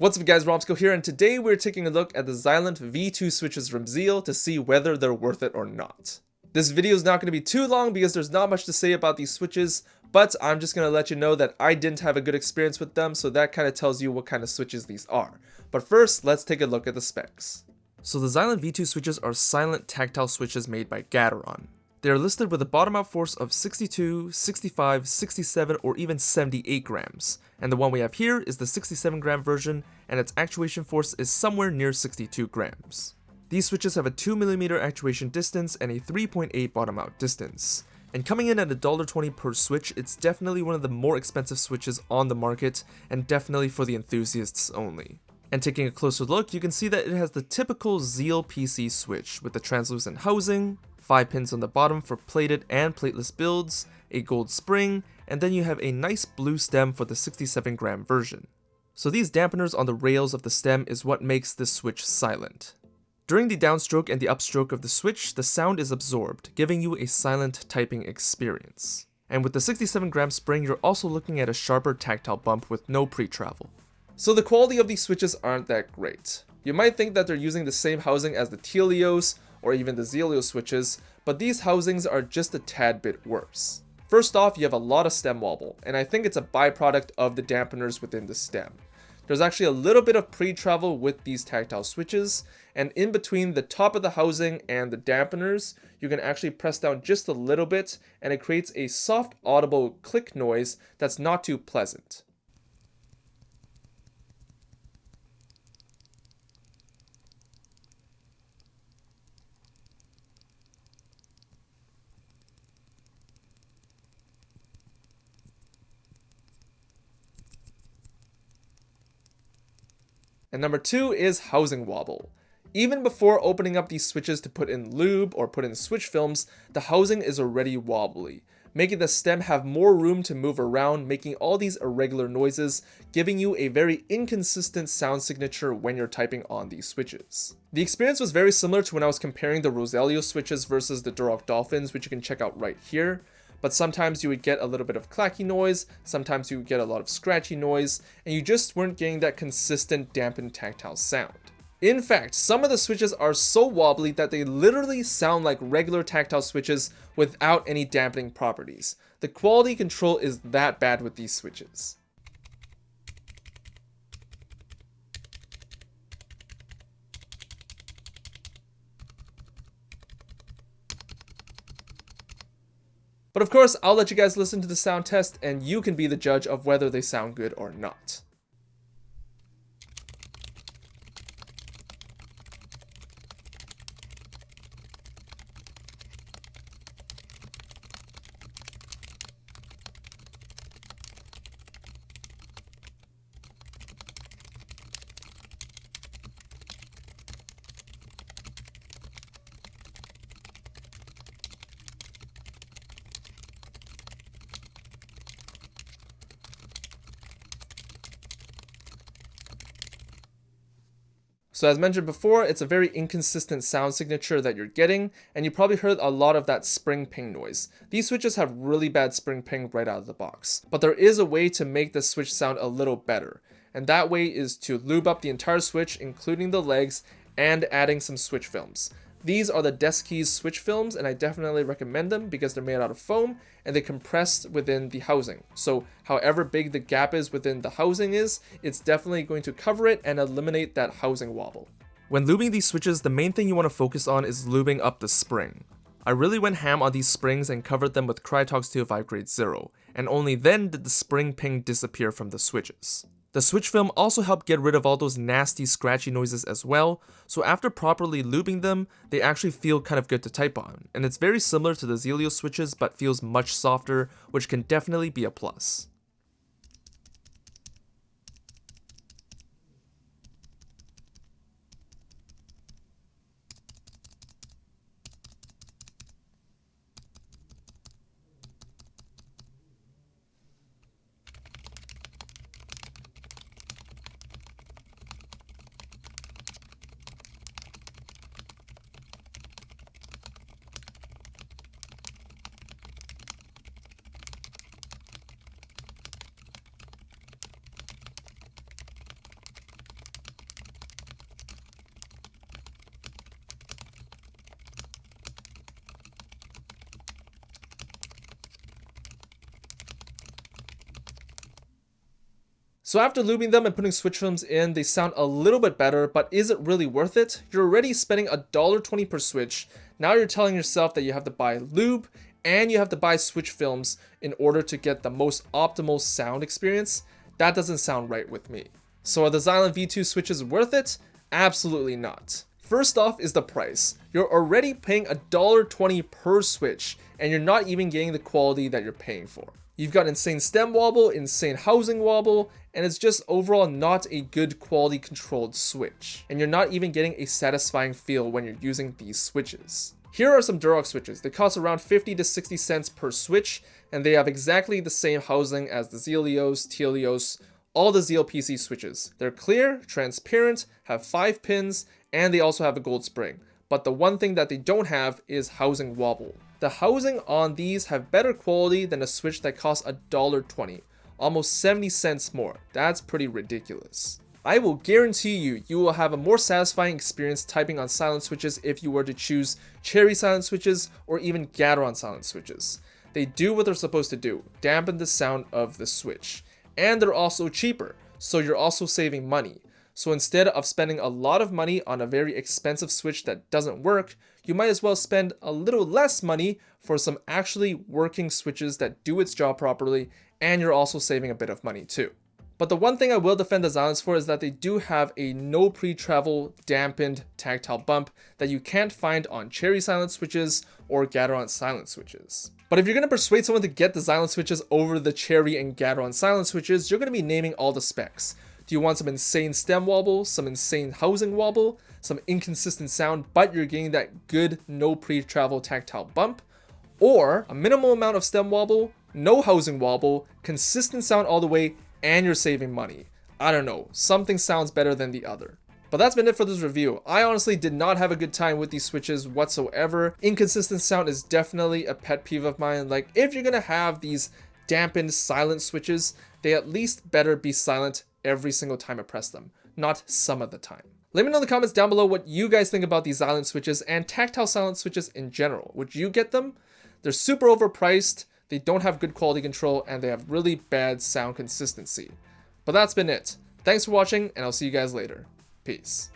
What's up guys, Romsicle here, and today we're taking a look at the Zilent V2 switches from Zeal to see whether they're worth it or not. This video is not going to be too long because there's not much to say about these switches, but I'm just going to let you know that I didn't have a good experience with them, so that kind of tells you what kind of switches these are. But first, let's take a look at the specs. So the Zilent V2 switches are silent tactile switches made by Gateron. They are listed with a bottom out force of 62, 65, 67, or even 78 grams. And the one we have here is the 67 gram version, and its actuation force is somewhere near 62 grams. These switches have a 2mm actuation distance and a 3.8 bottom out distance. And coming in at $1.20 per switch, it's definitely one of the more expensive switches on the market, and definitely for the enthusiasts only. And taking a closer look, you can see that it has the typical zealpc switch with the translucent housing, 5 pins on the bottom for plated and plateless builds, a gold spring, and then you have a nice blue stem for the 67 gram version. So these dampeners on the rails of the stem is what makes this switch silent. During the downstroke and the upstroke of the switch, the sound is absorbed, giving you a silent typing experience. And with the 67 gram spring, you're also looking at a sharper tactile bump with no pre-travel. So the quality of these switches aren't that great. You might think that they're using the same housing as the Telios or even the Zelio switches, but these housings are just a tad bit worse. First off, you have a lot of stem wobble, and I think it's a byproduct of the dampeners within the stem. There's actually a little bit of pre-travel with these tactile switches, and in between the top of the housing and the dampeners, you can actually press down just a little bit, and it creates a soft audible click noise that's not too pleasant. And number 2 is housing wobble. Even before opening up these switches to put in lube or put in switch films, the housing is already wobbly, making the stem have more room to move around, making all these irregular noises, giving you a very inconsistent sound signature when you're typing on these switches. The experience was very similar to when I was comparing the Rosalio switches versus the Duroc Dolphins, which you can check out right here. But sometimes you would get a little bit of clacky noise, sometimes you would get a lot of scratchy noise, and you just weren't getting that consistent dampened tactile sound. In fact, some of the switches are so wobbly that they literally sound like regular tactile switches without any dampening properties. The quality control is that bad with these switches. But of course, I'll let you guys listen to the sound test and you can be the judge of whether they sound good or not. So as mentioned before, it's a very inconsistent sound signature that you're getting, and you probably heard a lot of that spring ping noise. These switches have really bad spring ping right out of the box, but there is a way to make the switch sound a little better, and that way is to lube up the entire switch, including the legs, and adding some switch films. These are the Desk-Keys switch films, and I definitely recommend them because they're made out of foam and they compress within the housing. So however big the gap is within the housing it's definitely going to cover it and eliminate that housing wobble. When lubing these switches, the main thing you want to focus on is lubing up the spring. I really went ham on these springs and covered them with Krytox 205 grade 0, and only then did the spring ping disappear from the switches. The switch film also helped get rid of all those nasty scratchy noises as well, so after properly lubing them, they actually feel kind of good to type on, and it's very similar to the Zelio switches but feels much softer, which can definitely be a plus. So after lubing them and putting switch films in, they sound a little bit better, but is it really worth it? You're already spending $1.20 per switch. Now you're telling yourself that you have to buy lube and you have to buy switch films in order to get the most optimal sound experience. That doesn't sound right with me. So are the Zilent V2 switches worth it? Absolutely not. First off is the price. You're already paying $1.20 per switch and you're not even getting the quality that you're paying for. You've got insane stem wobble, insane housing wobble, and it's just overall not a good quality controlled switch. And you're not even getting a satisfying feel when you're using these switches. Here are some Durox switches. They cost around 50 to 60 cents per switch, and they have exactly the same housing as the Zelios, Telios, all the zealpc switches. They're clear, transparent, have 5 pins, and they also have a gold spring. But the one thing that they don't have is housing wobble. The housing on these have better quality than a switch that costs $1.20, almost 70 cents more. That's pretty ridiculous. I will guarantee you will have a more satisfying experience typing on silent switches if you were to choose cherry silent switches or even Gateron silent switches. They do what they're supposed to do, dampen the sound of the switch. And they're also cheaper, so you're also saving money. So instead of spending a lot of money on a very expensive switch that doesn't work, you might as well spend a little less money for some actually working switches that do its job properly, and you're also saving a bit of money too. But the one thing I will defend the Zilents for is that they do have a no pre-travel dampened tactile bump that you can't find on cherry silent switches or Gateron silent switches. But if you're going to persuade someone to get the Zilent switches over the cherry and Gateron silent switches, you're going to be naming all the specs. Do you want some insane stem wobble, some insane housing wobble, some inconsistent sound, but you're getting that good no pre-travel tactile bump? Or a minimal amount of stem wobble, no housing wobble, consistent sound all the way, and you're saving money? I don't know, something sounds better than the other. But that's been it for this review. I honestly did not have a good time with these switches whatsoever. Inconsistent sound is definitely a pet peeve of mine. Like, if you're gonna have these dampened silent switches, they at least better be silent every single time I press them, not some of the time. Let me know in the comments down below what you guys think about these silent switches and tactile silent switches in general. Would you get them? They're super overpriced, they don't have good quality control, and they have really bad sound consistency. But that's been it. Thanks for watching, and I'll see you guys later. Peace.